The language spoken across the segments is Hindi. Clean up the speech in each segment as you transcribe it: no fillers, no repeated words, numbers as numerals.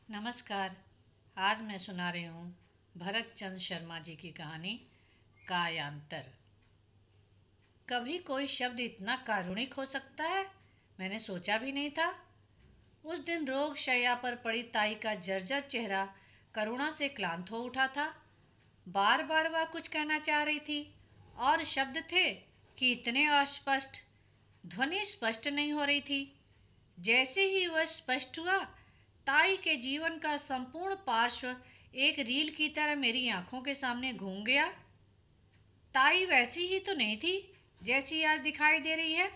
नमस्कार। आज मैं सुना रही हूँ भरत चंद्र शर्मा जी की कहानी कायांतर। कभी कोई शब्द इतना कारुणिक हो सकता है, मैंने सोचा भी नहीं था। उस दिन रोग शैया पर पड़ी ताई का जर्जर चेहरा करुणा से क्लांत हो उठा था। बार बार वह कुछ कहना चाह रही थी और शब्द थे कि इतने अस्पष्ट, ध्वनि स्पष्ट नहीं हो रही थी। जैसे ही वह स्पष्ट हुआ, ताई के जीवन का संपूर्ण पार्श्व एक रील की तरह मेरी आंखों के सामने घूम गया। ताई वैसी ही तो नहीं थी जैसी आज दिखाई दे रही है।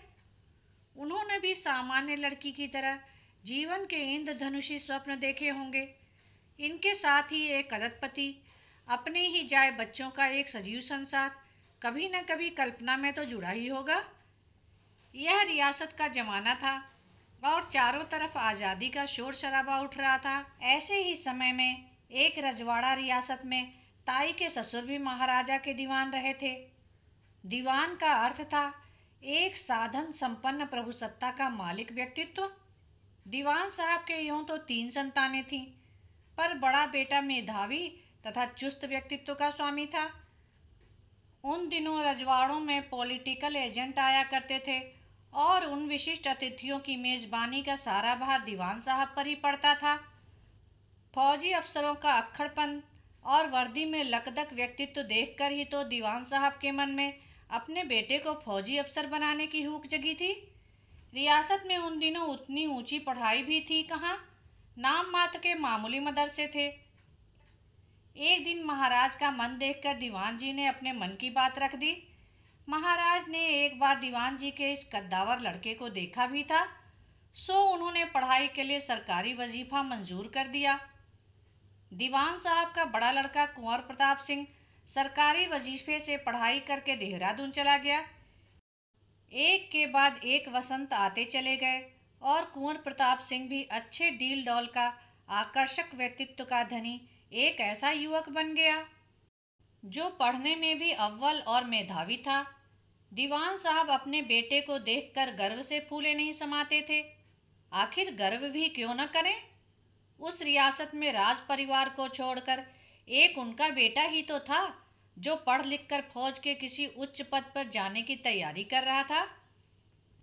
उन्होंने भी सामान्य लड़की की तरह जीवन के इंद्रधनुषी स्वप्न देखे होंगे। इनके साथ ही एक अरबपति, अपने ही जाए बच्चों का एक सजीव संसार कभी न कभी कल्पना में तो जुड़ा ही होगा। यह रियासत का जमाना था और चारों तरफ आज़ादी का शोर शराबा उठ रहा था। ऐसे ही समय में एक रजवाड़ा रियासत में ताई के ससुर भी महाराजा के दीवान रहे थे। दीवान का अर्थ था एक साधन संपन्न प्रभुसत्ता का मालिक व्यक्तित्व। दीवान साहब के यूं तो 3 संतानें थीं, पर बड़ा बेटा मेधावी तथा चुस्त व्यक्तित्व का स्वामी था। उन दिनों रजवाड़ों में पॉलिटिकल एजेंट आया करते थे और उन विशिष्ट अतिथियों की मेज़बानी का सारा भार दीवान साहब पर ही पड़ता था। फौजी अफसरों का अक्खड़पन और वर्दी में लकदक व्यक्तित्व देखकर ही तो दीवान साहब के मन में अपने बेटे को फौजी अफसर बनाने की हुक जगी थी। रियासत में उन दिनों उतनी ऊंची पढ़ाई भी थी कहाँ, नाम मात्र के मामूली मदरसे थे। एक दिन महाराज का मन देखकर दीवान जी ने अपने मन की बात रख दी। महाराज ने एक बार दीवान जी के इस कद्दावर लड़के को देखा भी था, सो उन्होंने पढ़ाई के लिए सरकारी वजीफा मंजूर कर दिया। दीवान साहब का बड़ा लड़का कुंवर प्रताप सिंह सरकारी वजीफे से पढ़ाई करके देहरादून चला गया। एक के बाद एक वसंत आते चले गए और कुंवर प्रताप सिंह भी अच्छे डील डॉल का आकर्षक व्यक्तित्व का धनी एक ऐसा युवक बन गया जो पढ़ने में भी अव्वल और मेधावी था। दीवान साहब अपने बेटे को देखकर गर्व से फूले नहीं समाते थे। आखिर गर्व भी क्यों न करें। उस रियासत में राज परिवार को छोड़कर एक उनका बेटा ही तो था जो पढ़ लिख कर फौज के किसी उच्च पद पर जाने की तैयारी कर रहा था।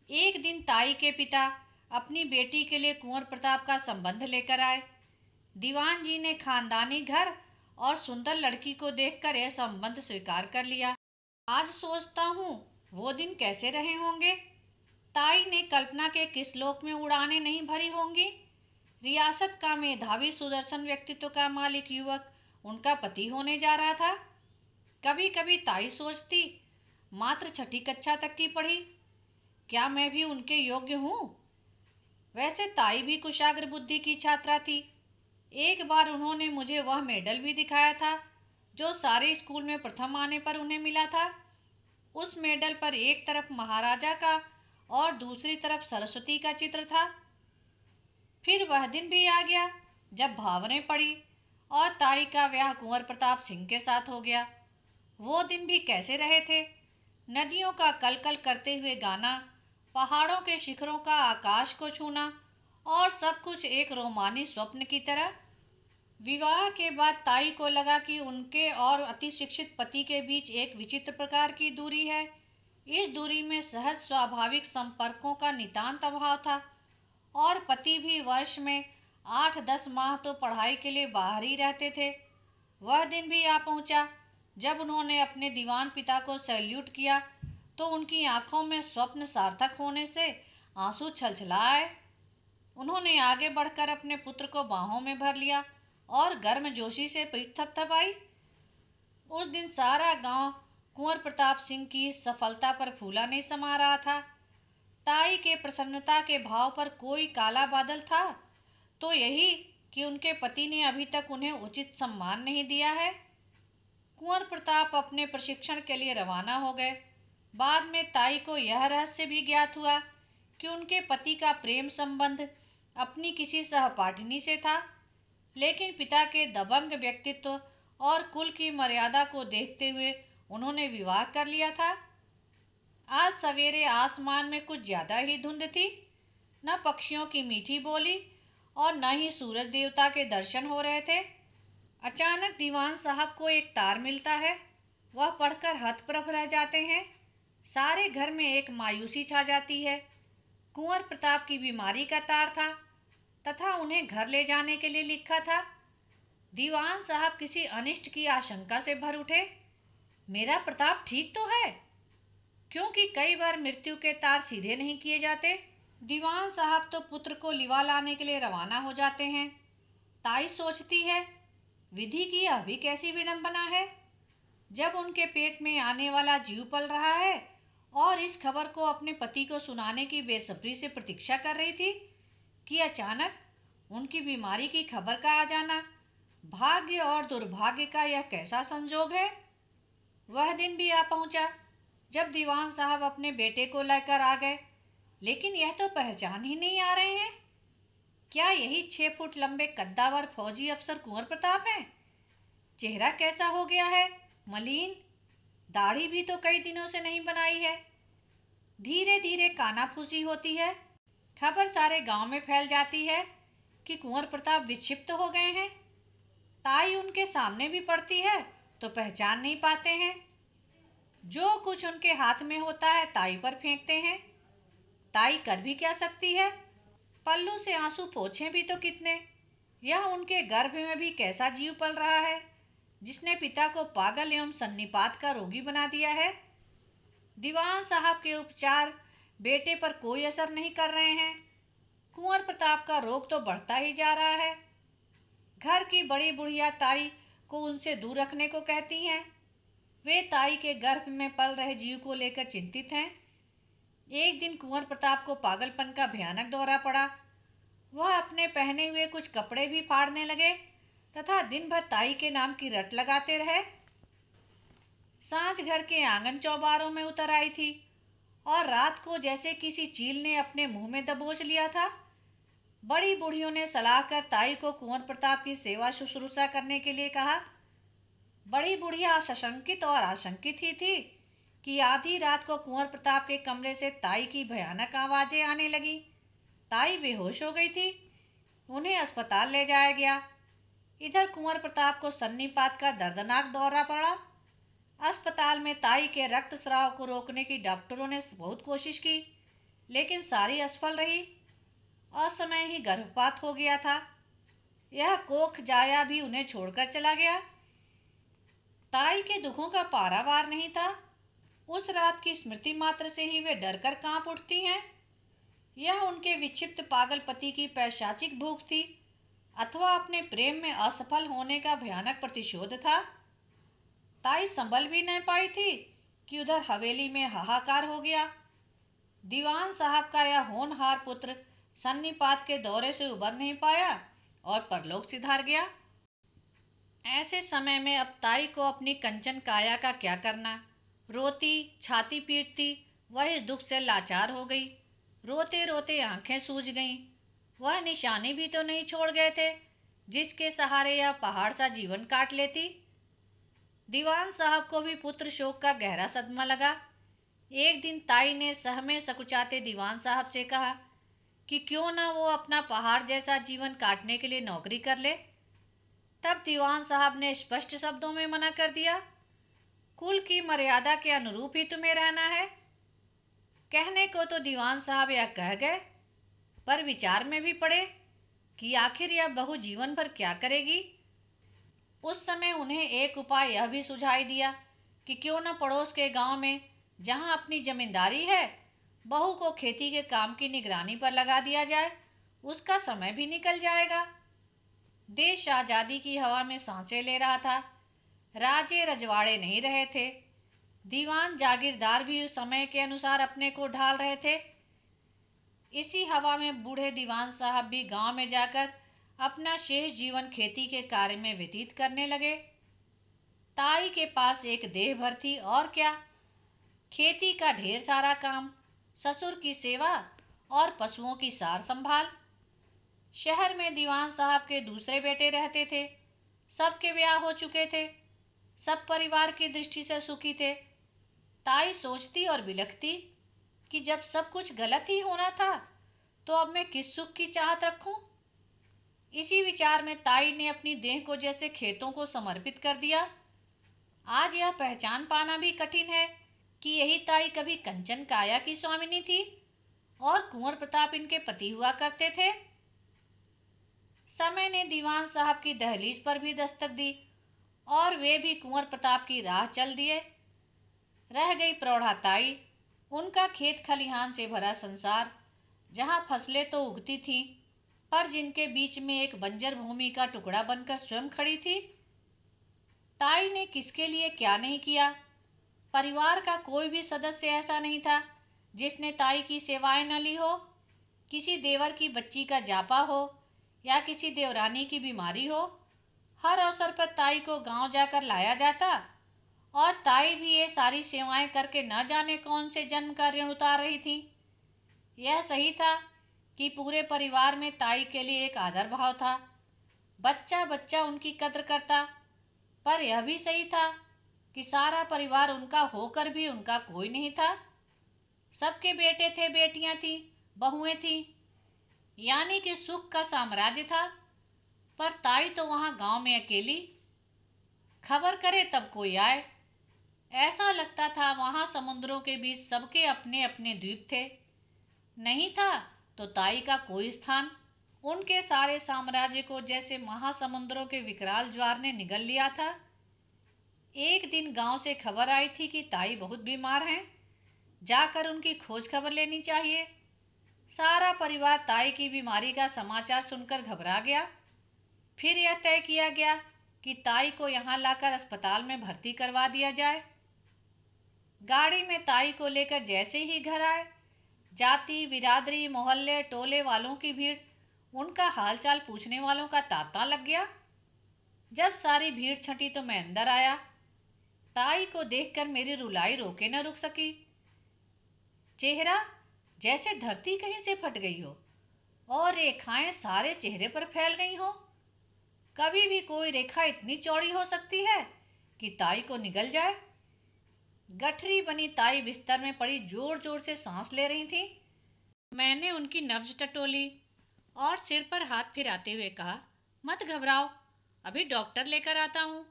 एक दिन ताई के पिता अपनी बेटी के लिए कुंवर प्रताप का संबंध लेकर आए। दीवान जी ने खानदानी घर और सुंदर लड़की को देखकर यह संबंध स्वीकार कर लिया। आज सोचता हूँ वो दिन कैसे रहे होंगे। ताई ने कल्पना के किस लोक में उड़ानें नहीं भरी होंगी। रियासत का मेधावी सुदर्शन व्यक्तित्व का मालिक युवक उनका पति होने जा रहा था। कभी कभी ताई सोचती, मात्र 6ठी कक्षा तक की पढ़ी, क्या मैं भी उनके योग्य हूँ। वैसे ताई भी कुशाग्र बुद्धि की छात्रा थी। एक बार उन्होंने मुझे वह मेडल भी दिखाया था जो सारे स्कूल में प्रथम आने पर उन्हें मिला था। उस मेडल पर एक तरफ महाराजा का और दूसरी तरफ सरस्वती का चित्र था। फिर वह दिन भी आ गया जब भावरें पड़ी और ताई का ब्याह कुंवर प्रताप सिंह के साथ हो गया। वो दिन भी कैसे रहे थे। नदियों का कलकल करते हुए गाना, पहाड़ों के शिखरों का आकाश को छूना और सब कुछ एक रोमानी स्वप्न की तरह। विवाह के बाद ताई को लगा कि उनके और अति शिक्षित पति के बीच एक विचित्र प्रकार की दूरी है। इस दूरी में सहज स्वाभाविक संपर्कों का नितांत अभाव था और पति भी वर्ष में 8-10 माह तो पढ़ाई के लिए बाहर ही रहते थे। वह दिन भी आ पहुंचा जब उन्होंने अपने दीवान पिता को सैल्यूट किया तो उनकी आंखों में स्वप्न सार्थक होने से आंसू छलछलाए। उन्होंने आगे बढ़कर अपने पुत्र को बाहों में भर लिया और गर्मजोशी से पीठ थपथपाई। उस दिन सारा गांव कुंवर प्रताप सिंह की सफलता पर फूला नहीं समा रहा था। ताई के प्रसन्नता के भाव पर कोई काला बादल था तो यही कि उनके पति ने अभी तक उन्हें उचित सम्मान नहीं दिया है। कुंवर प्रताप अपने प्रशिक्षण के लिए रवाना हो गए। बाद में ताई को यह रहस्य भी ज्ञात हुआ कि उनके पति का प्रेम संबंध अपनी किसी सहपाठिनी से था, लेकिन पिता के दबंग व्यक्तित्व और कुल की मर्यादा को देखते हुए उन्होंने विवाह कर लिया था। आज सवेरे आसमान में कुछ ज़्यादा ही धुंध थी। न पक्षियों की मीठी बोली और न ही सूरज देवता के दर्शन हो रहे थे। अचानक दीवान साहब को एक तार मिलता है। वह पढ़कर हतप्रभ रह जाते हैं। सारे घर में एक मायूसी छा जाती है। कुंवर प्रताप की बीमारी का तार था तथा उन्हें घर ले जाने के लिए लिखा था। दीवान साहब किसी अनिष्ट की आशंका से भर उठे। मेरा प्रताप ठीक तो है, क्योंकि कई बार मृत्यु के तार सीधे नहीं किए जाते। दीवान साहब तो पुत्र को लिवा लाने के लिए रवाना हो जाते हैं। ताई सोचती है, विधि की यह भी कैसी विडंबना है। जब उनके पेट में आने वाला जीव पल रहा है और इस खबर को अपने पति को सुनाने की बेसब्री से प्रतीक्षा कर रही थी कि अचानक उनकी बीमारी की खबर का आ जाना। भाग्य और दुर्भाग्य का यह कैसा संजोग है। वह दिन भी आ पहुंचा जब दीवान साहब अपने बेटे को लेकर आ गए, लेकिन यह तो पहचान ही नहीं आ रहे हैं। क्या यही 6 फुट लंबे कद्दावर फौजी अफसर कुंवर प्रताप हैं? चेहरा कैसा हो गया है, मलिन। दाढ़ी भी तो कई दिनों से नहीं बनाई है। धीरे धीरे कानाफूसी होती है। खबर सारे गांव में फैल जाती है कि कुंवर प्रताप विक्षिप्त हो गए हैं। ताई उनके सामने भी पड़ती है तो पहचान नहीं पाते हैं। जो कुछ उनके हाथ में होता है ताई पर फेंकते हैं। ताई कर भी क्या सकती है। पल्लू से आंसू पोंछे भी तो कितने। यह उनके गर्भ में भी कैसा जीव पल रहा है जिसने पिता को पागल एवं सन्निपात का रोगी बना दिया है। दीवान साहब के उपचार बेटे पर कोई असर नहीं कर रहे हैं। कुंवर प्रताप का रोग तो बढ़ता ही जा रहा है। घर की बड़ी बुढ़िया ताई को उनसे दूर रखने को कहती हैं। वे ताई के गर्भ में पल रहे जीव को लेकर चिंतित हैं। एक दिन कुंवर प्रताप को पागलपन का भयानक दौरा पड़ा। वह अपने पहने हुए कुछ कपड़े भी फाड़ने लगे तथा दिन भर ताई के नाम की रट लगाते रहे। सांझ घर के आंगन चौबारों में उतर आई थी और रात को जैसे किसी चील ने अपने मुंह में दबोच लिया था। बड़ी बूढ़ियों ने सलाह कर ताई को कुंवर प्रताप की सेवा शुश्रूषा करने के लिए कहा। बड़ी बुढ़िया सशंकित और आशंकित ही थी कि आधी रात को कुंवर प्रताप के कमरे से ताई की भयानक आवाजें आने लगी। ताई बेहोश हो गई थी। उन्हें अस्पताल ले जाया गया। इधर कुंवर प्रताप को सन्निपात का दर्दनाक दौरा पड़ा। अस्पताल में ताई के रक्त स्राव को रोकने की डॉक्टरों ने बहुत कोशिश की, लेकिन सारी असफल रही। असमय ही गर्भपात हो गया था। यह कोख जाया भी उन्हें छोड़कर चला गया। ताई के दुखों का पारावार नहीं था। उस रात की स्मृति मात्र से ही वे डरकर कांप उठती हैं। यह उनके विक्षिप्त पागल पति की पैशाचिक भूख थी अथवा अपने प्रेम में असफल होने का भयानक प्रतिशोध था। ताई संभल भी नहीं पाई थी कि उधर हवेली में हाहाकार हो गया। दीवान साहब का यह होनहार पुत्र सन्निपात के दौरे से उबर नहीं पाया और परलोक सिधार गया। ऐसे समय में अब ताई को अपनी कंचन काया का क्या करना। रोती, छाती पीटती, वह इस दुख से लाचार हो गई। रोते रोते आंखें सूज गईं। वह निशानी भी तो नहीं छोड़ गए थे जिसके सहारे यह पहाड़ सा जीवन काट लेती। दीवान साहब को भी पुत्र शोक का गहरा सदमा लगा। एक दिन ताई ने सहमे सकुचाते दीवान साहब से कहा कि क्यों ना वो अपना पहाड़ जैसा जीवन काटने के लिए नौकरी कर ले। तब दीवान साहब ने स्पष्ट शब्दों में मना कर दिया। कुल की मर्यादा के अनुरूप ही तुम्हें रहना है। कहने को तो दीवान साहब यह कह गए, पर विचार में भी पड़े कि आखिर यह बहू जीवन भर क्या करेगी। उस समय उन्हें एक उपाय यह भी सुझाई दिया कि क्यों न पड़ोस के गांव में जहां अपनी जमींदारी है, बहू को खेती के काम की निगरानी पर लगा दिया जाए। उसका समय भी निकल जाएगा। देश आज़ादी की हवा में सांसें ले रहा था। राजे रजवाड़े नहीं रहे थे। दीवान जागीरदार भी उस समय के अनुसार अपने को ढाल रहे थे। इसी हवा में बूढ़े दीवान साहब भी गांव में जाकर अपना शेष जीवन खेती के कार्य में व्यतीत करने लगे। ताई के पास एक देह भर थी और क्या। खेती का ढेर सारा काम, ससुर की सेवा और पशुओं की सार संभाल। शहर में दीवान साहब के दूसरे बेटे रहते थे। सबके ब्याह हो चुके थे। सब परिवार की दृष्टि से सुखी थे। ताई सोचती और बिलखती कि जब सब कुछ गलत ही होना था तो अब मैं किस सुख की चाहत रखूं। इसी विचार में ताई ने अपनी देह को जैसे खेतों को समर्पित कर दिया। आज यह पहचान पाना भी कठिन है कि यही ताई कभी कंचन काया की स्वामिनी थी और कुंवर प्रताप इनके पति हुआ करते थे। समय ने दीवान साहब की दहलीज पर भी दस्तक दी और वे भी कुंवर प्रताप की राह चल दिए। रह गई प्रौढ़ा ताई, उनका खेत खलिहान से भरा संसार, जहाँ फसलें तो उगती थीं पर जिनके बीच में एक बंजर भूमि का टुकड़ा बनकर स्वयं खड़ी थी। ताई ने किसके लिए क्या नहीं किया। परिवार का कोई भी सदस्य ऐसा नहीं था जिसने ताई की सेवाएं न ली हो। किसी देवर की बच्ची का जापा हो या किसी देवरानी की बीमारी हो, हर अवसर पर ताई को गांव जाकर लाया जाता और ताई भी ये सारी सेवाएं करके न जाने कौन से जन्म का ऋण उतार रही थी। यह सही था कि पूरे परिवार में ताई के लिए एक आदर भाव था। बच्चा बच्चा उनकी कद्र करता, पर यह भी सही था कि सारा परिवार उनका होकर भी उनका कोई नहीं था। सबके बेटे थे, बेटियां थी, बहुएं थी, यानी कि सुख का साम्राज्य था। पर ताई तो वहां गांव में अकेली, खबर करे तब कोई आए। ऐसा लगता था वहां समुद्रों के बीच सबके अपने अपने द्वीप थे। नहीं था तो ताई का कोई स्थान। उनके सारे साम्राज्य को जैसे महासमुद्रों के विकराल ज्वार ने निगल लिया था। एक दिन गांव से खबर आई थी कि ताई बहुत बीमार हैं, जाकर उनकी खोज खबर लेनी चाहिए। सारा परिवार ताई की बीमारी का समाचार सुनकर घबरा गया। फिर यह तय किया गया कि ताई को यहाँ लाकर अस्पताल में भर्ती करवा दिया जाए। गाड़ी में ताई को लेकर जैसे ही घर आए, जाति बिरादरी मोहल्ले टोले वालों की भीड़, उनका हालचाल पूछने वालों का तांता लग गया। जब सारी भीड़ छंटी तो मैं अंदर आया। ताई को देखकर मेरी रुलाई रोके न रुक सकी। चेहरा जैसे धरती कहीं से फट गई हो और रेखाएं सारे चेहरे पर फैल गई हो। कभी भी कोई रेखा इतनी चौड़ी हो सकती है कि ताई को निगल जाए। गठरी बनी ताई बिस्तर में पड़ी जोर जोर से सांस ले रही थी। मैंने उनकी नब्ज टटोली और सिर पर हाथ फिराते हुए कहा, मत घबराओ, अभी डॉक्टर लेकर आता हूँ।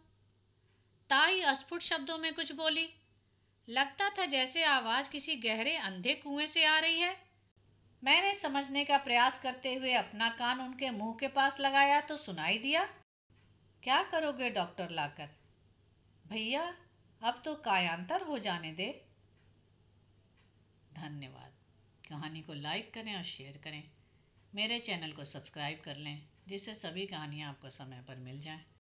ताई अस्फुट शब्दों में कुछ बोली। लगता था जैसे आवाज किसी गहरे अंधे कुएं से आ रही है। मैंने समझने का प्रयास करते हुए अपना कान उनके मुंह के पास लगाया तो सुनाई दिया, क्या करोगे डॉक्टर लाकर? भैया, अब तो कायांतर हो जाने दे। धन्यवाद। कहानी को लाइक करें और शेयर करें। मेरे चैनल को सब्सक्राइब कर लें जिससे सभी कहानियाँ आपको समय पर मिल जाएं।